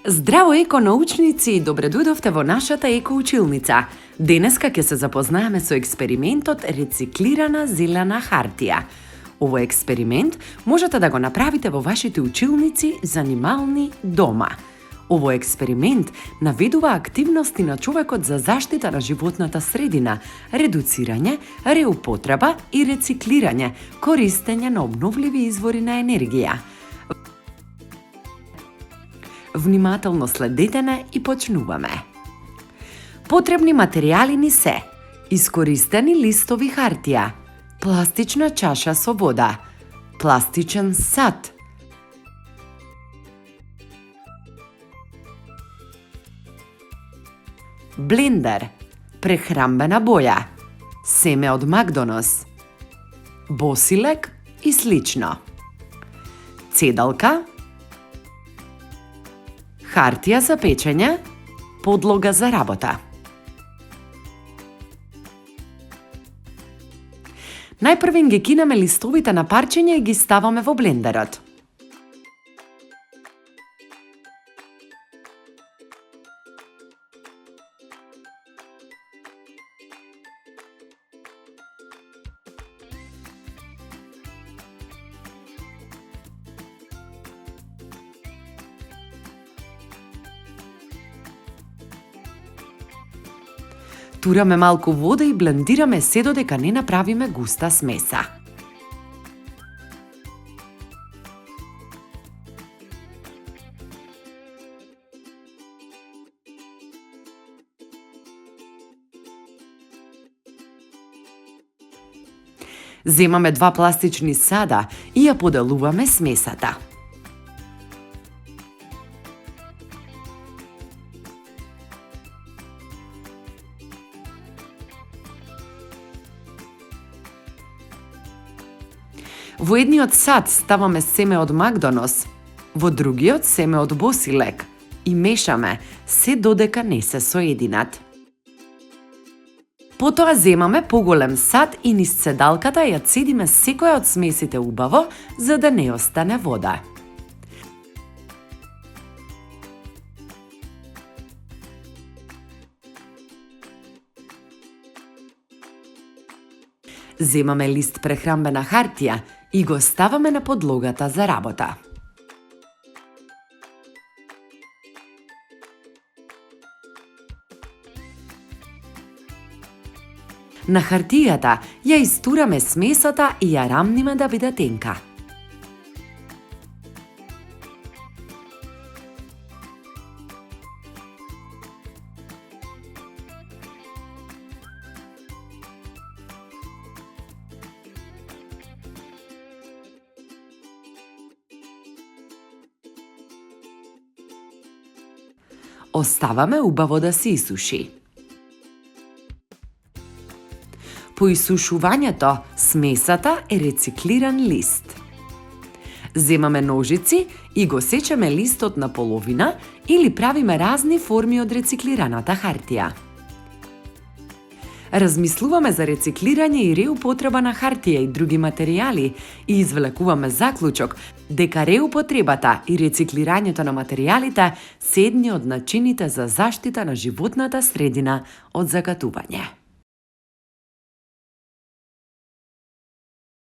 Здраво еконаучници и добре дојдовте во нашата екоучилница. Денеска ќе се запознаеме со експериментот рециклирана зелена хартија. Овој експеримент можете да го направите во вашите училници занимални дома. Овој експеримент наведува активности на човекот за заштита на животната средина, редуцирање, реупотреба и рециклирање, користење на обновливи извори на енергија. Внимателно следете не и почнуваме. Потребни материјали ни се: искористени листови хартија, пластична чаша со вода, пластичен сат, блендер, прехрамбена боја, семе од Макдонос, босилек и слично, цедалка, хартија за печење, подлога за работа. Најпрвен ги кинеме листовите на парчење и ги ставаме во блендерот. Тураме малку вода и блендираме се додека не направиме густа смеса. Земаме 2 пластични сада и ја поделуваме смесата. Во едниот сад ставаме семе од Макдонос, во другиот семе од босилек и мешаме се додека не се соединат. Потоа земаме поголем сад и низ цедалката ја цедиме секоја од смесите убаво, за да не остане вода. Земаме лист прехрамбена хартија и го ставаме на подлогата за работа. На хартијата ја истураме смесата и ја рамниме да биде тенка. Оставаме убаво да се исуши. По исушувањето, смесата е рециклиран лист. Земаме ножици и го сечеме листот на половина или правиме разни форми од рециклираната хартија. Размислуваме за рециклирање и реупотреба на хартија и други материјали и извлекуваме заклучок дека реупотребата и рециклирањето на материјалите се едни од начините за заштита на животната средина од загатување.